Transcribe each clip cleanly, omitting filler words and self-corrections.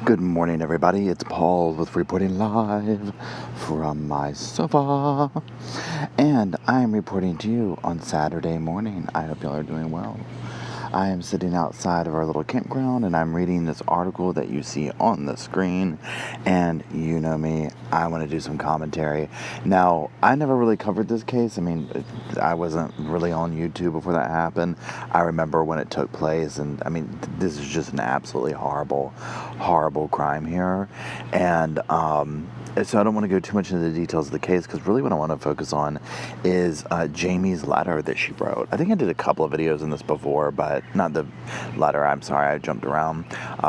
Good morning, everybody. It's Paul with reporting live from my sofa. And I'm reporting to you on Saturday morning. I hope y'all are doing well. I am sitting outside of our little campground and I'm reading this article that you see on the screen. And you know me, I want to do some commentary. Now, I never really covered this case. I wasn't really on YouTube before that happened. I remember when it took place, and this is just an absolutely horrible, horrible crime here. And so I don't want to go too much into the details of the case, because really what I want to focus on is Jayme's letter that she wrote. I think I did a couple of videos on this before, but not the letter. I'm sorry, I jumped around.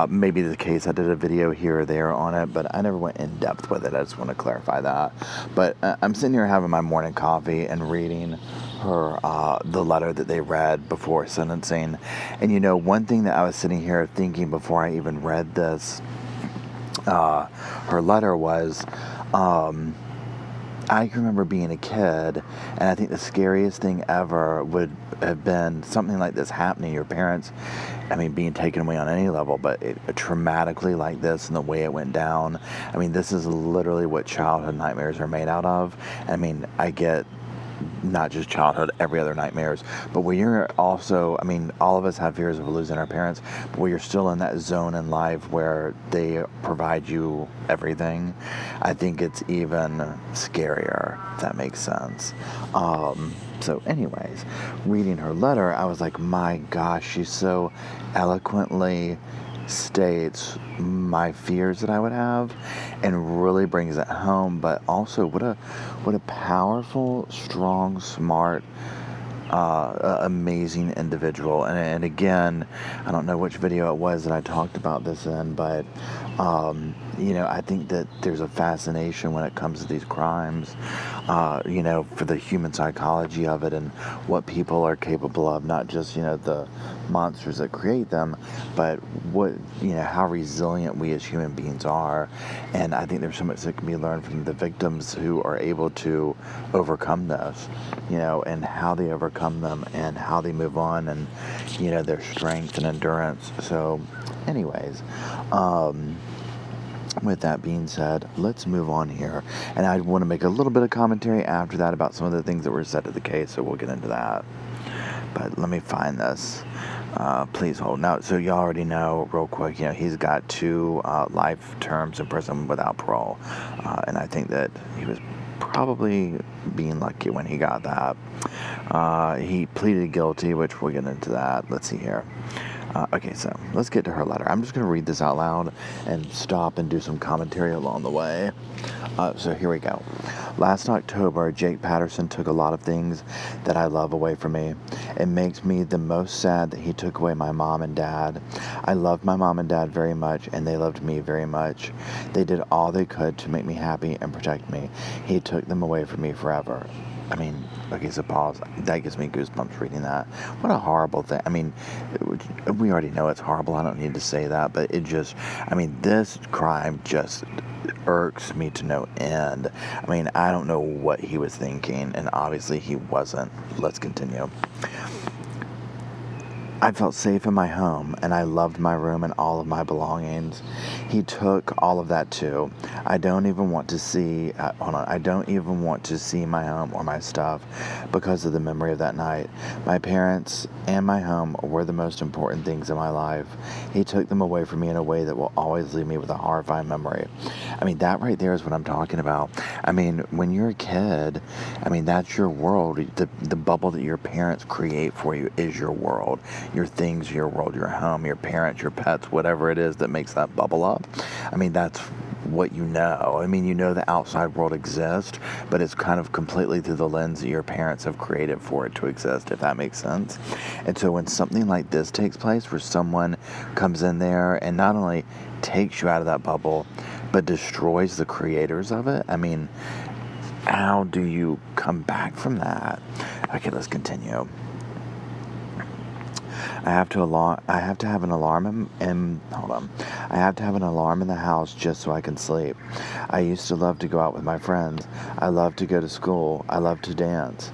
Maybe the case, I did a video here or there on it, but I never went in depth with it. I just want to clarify that. But I'm sitting here having my morning coffee and reading her the letter that they read before sentencing. And you know, one thing that I was sitting here thinking before I even read this, her letter was, I can remember being a kid, and I think the scariest thing ever would have been something like this happening. Your parents, being taken away on any level, but traumatically like this, and the way it went down. This is literally what childhood nightmares are made out of. I get not just childhood, every other nightmares, but when you're also, all of us have fears of losing our parents, but when you're still in that zone in life where they provide you everything, I think it's even scarier, if that makes sense. So anyways, reading her letter, I was like, my gosh, she's so eloquently states my fears that I would have and really brings it home. But also what a powerful, strong, smart, amazing individual. And again, I don't know which video it was that I talked about this in, but I think that there's a fascination when it comes to these crimes, for the human psychology of it and what people are capable of, not just, the monsters that create them, but how resilient we as human beings are. And I think there's so much that can be learned from the victims who are able to overcome this, and how they overcome them and how they move on, and, their strength and endurance. So anyways, with that being said, let's move on here. And I want to make a little bit of commentary after that about some of the things that were said to the case, so we'll get into that. But let me find this. Please hold. Now, so you already know, real quick, he's got 2 life terms in prison without parole. And I think that he was probably being lucky when he got that. He pleaded guilty, which we'll get into that. Let's see here. Okay, so let's get to her letter. I'm just going to read this out loud and stop and do some commentary along the way. So here we go. Last October, Jake Patterson took a lot of things that I love away from me. It makes me the most sad that he took away my mom and dad. I loved my mom and dad very much, and they loved me very much. They did all they could to make me happy and protect me. He took them away from me forever. Okay, so pause. That gives me goosebumps reading that. What a horrible thing. We already know it's horrible. I don't need to say that, but it just, this crime just irks me to no end. I don't know what he was thinking, and obviously he wasn't. Let's continue. I felt safe in my home, and I loved my room and all of my belongings. He took all of that too. I don't even want to see my home or my stuff because of the memory of that night. My parents and my home were the most important things in my life. He took them away from me in a way that will always leave me with a horrifying memory. That right there is what I'm talking about. When you're a kid, that's your world. The bubble that your parents create for you is your world. Your things, your world, your home, your parents, your pets, whatever it is that makes that bubble up. That's what you know. The outside world exists, but it's kind of completely through the lens that your parents have created for it to exist, if that makes sense. And so when something like this takes place, where someone comes in there and not only takes you out of that bubble, but destroys the creators of it, how do you come back from that? Okay, let's continue. I have to have an alarm I have to have an alarm in the house just so I can sleep. I used to love to go out with my friends. I love to go to school. I love to dance.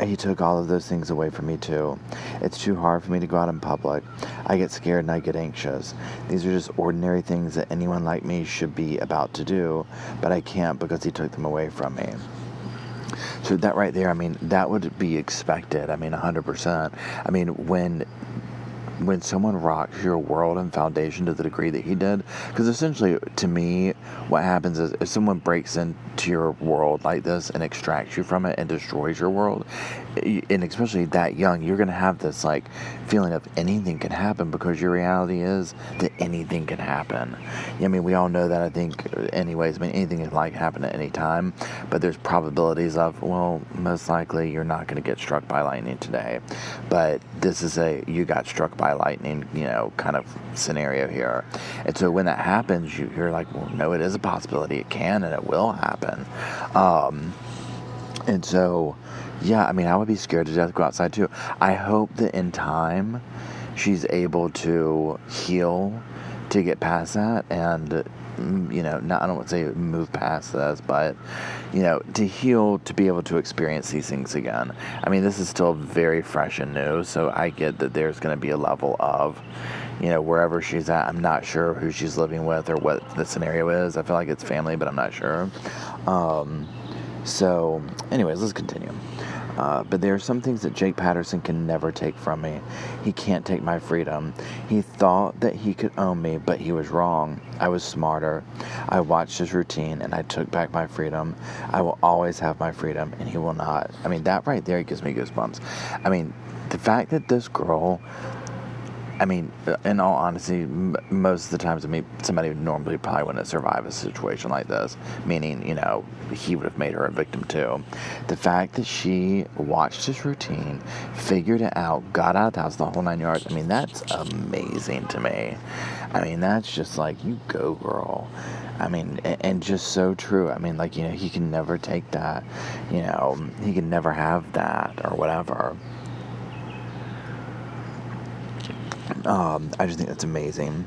he took all of those things away from me too. It's too hard for me to go out in public. I get scared and I get anxious. These are just ordinary things that anyone like me should be about to do, but I can't because he took them away from me. So that right there, I mean, that would be expected. I mean, 100%. I mean, when someone rocks your world and foundation to the degree that he did, because essentially, to me, what happens is if someone breaks into your world like this and extracts you from it and destroys your world, and especially that young, you're going to have this like feeling of anything can happen, because your reality is that anything can happen. I mean, we all know that, I think, anyways. I mean, anything can like happen at any time, but there's probabilities of, well, most likely you're not going to get struck by lightning today, but this is you got struck by lightning, kind of scenario here. And so when that happens, you're like, well, no, it is a possibility. It can and it will happen. And so, yeah, I mean, I would be scared to death to go outside too. I hope that in time she's able to heal to get past that, and I don't want to say move past this, but to heal, to be able to experience these things again. I mean, this is still very fresh and new, so I get that there's going to be a level of, wherever she's at. I'm not sure who she's living with or what the scenario is. I feel like it's family, but I'm not sure. So, anyways, let's continue. But there are some things that Jake Patterson can never take from me. He can't take my freedom. He thought that he could own me, but he was wrong. I was smarter. I watched his routine, and I took back my freedom. I will always have my freedom, and he will not. I mean, that right there gives me goosebumps. I mean, the fact that this girl... I mean, in all honesty, most of the times, somebody normally probably wouldn't survive a situation like this, meaning, he would have made her a victim too. The fact that she watched his routine, figured it out, got out of the house, the whole 9 yards, I mean, that's amazing to me. I mean, that's just like, you go, girl. I mean, and just so true. I mean, like, he can never take that, he can never have that or whatever. I just think that's amazing.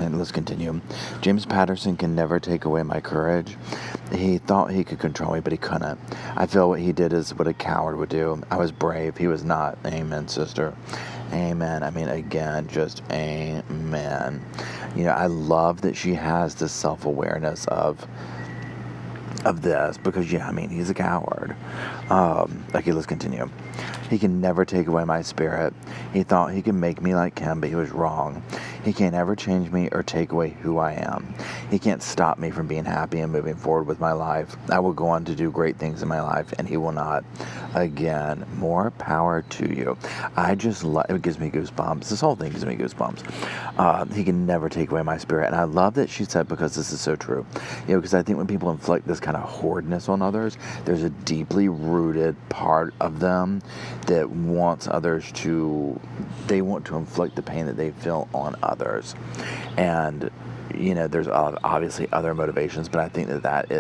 And let's continue. James Patterson can never take away my courage. He thought he could control me, but he couldn't. I feel what he did is what a coward would do. I was brave. He was not. Amen, sister. Amen. I mean, again, just amen. I love that she has this self-awareness of this, because he's a coward. Okay, let's continue. He can never take away my spirit. He thought he could make me like him, but he was wrong. He can't ever change me or take away who I am. He can't stop me from being happy and moving forward with my life. I will go on to do great things in my life, and he will not. Again, more power to you. I just love, it gives me goosebumps. This whole thing gives me goosebumps. He can never take away my spirit. And I love that she said, because this is so true. Because I think when people inflict this kind of hardness on others, there's a deeply rooted part of them that wants others to, they want to inflict the pain that they feel on others. And, there's obviously other motivations, but I think that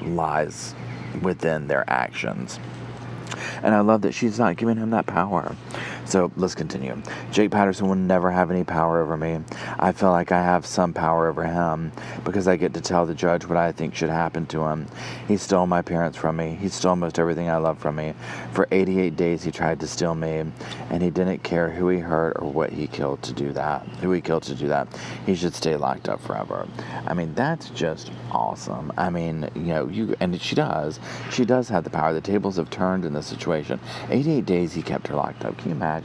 lies within their actions. And I love that she's not giving him that power. So let's continue. Jake Patterson will never have any power over me. I feel like I have some power over him because I get to tell the judge what I think should happen to him. He stole my parents from me. He stole most everything I love from me. For 88 days he tried to steal me, and he didn't care who he hurt or what he killed to do that. He should stay locked up forever. I mean, that's just awesome. I mean, and she does have the power. The tables have turned in this situation. 88 days he kept her locked up. Can you imagine?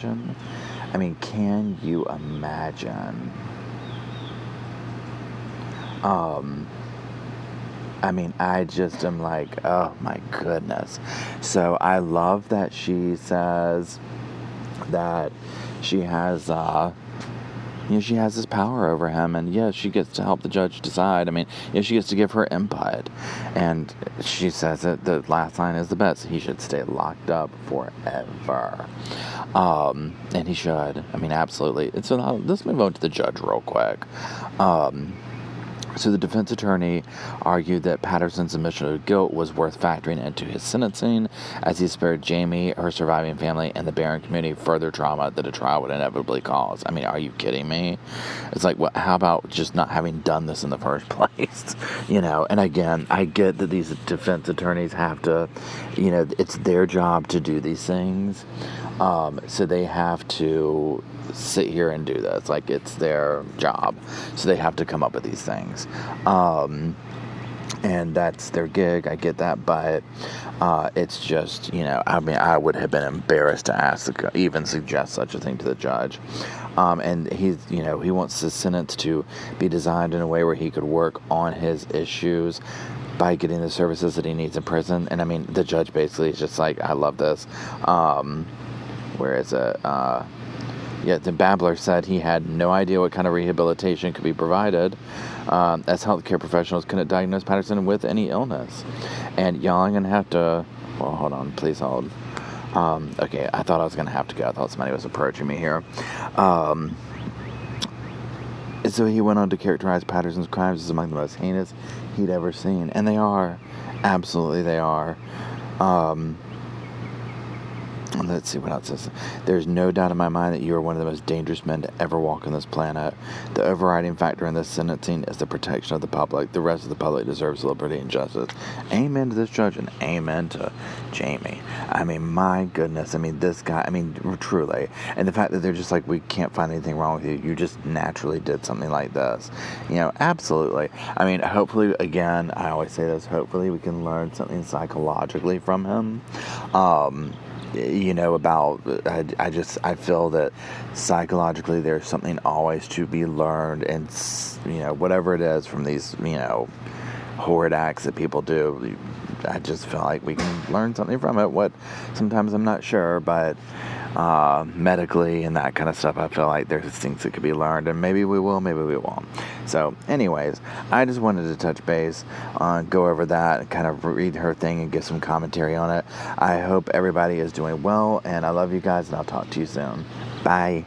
I mean, can you imagine? I mean, I just am like, oh my goodness. So I love that she says that she has, she has this power over him, and yes, she gets to help the judge decide. I mean, she gets to give her input, and she says that the last line is the best. He should stay locked up forever, and he should. I mean, absolutely. And so now let's move on to the judge real quick. So the defense attorney argued that Patterson's admission of guilt was worth factoring into his sentencing, as he spared Jayme, her surviving family, and the Barron community further trauma that a trial would inevitably cause. I mean, are you kidding me? It's like, what? How about just not having done this in the first place? And again, I get that these defense attorneys have to, it's their job to do these things. So they have to sit here and do this. Like, it's their job. So they have to come up with these things. And that's their gig. I get that. But it's just, I would have been embarrassed to even suggest such a thing to the judge. And he wants the sentence to be designed in a way where he could work on his issues by getting the services that he needs in prison. And I mean, the judge basically is just like, I love this. Where is it? The babbler said he had no idea what kind of rehabilitation could be provided, as healthcare professionals couldn't diagnose Patterson with any illness. And y'all, I'm going to have to... Well, hold on. Please hold. Okay, I thought I was going to have to go. I thought somebody was approaching me here. So he went on to characterize Patterson's crimes as among the most heinous he'd ever seen. And they are. Absolutely, they are. Let's see what else says. There's no doubt in my mind that you are one of the most dangerous men to ever walk on this planet. The overriding factor in this sentencing is the protection of the public. The rest of the public deserves liberty and justice. Amen to this judge, and amen to Jayme. I mean, my goodness. I mean, this guy, truly. And the fact that they're just like, we can't find anything wrong with you. You just naturally did something like this. Absolutely. I mean, hopefully, again, I always say this, hopefully we can learn something psychologically from him. I feel that psychologically there's something always to be learned, and whatever it is from these horrid acts that people do, I just feel like we can learn something from it. What sometimes I'm not sure, but medically and that kind of stuff, I feel like there's things that could be learned, and maybe we will, maybe we won't. So anyways, I just wanted to touch base, go over that, kind of read her thing and give some commentary on it. I hope everybody is doing well, and I love you guys, and I'll talk to you soon. Bye.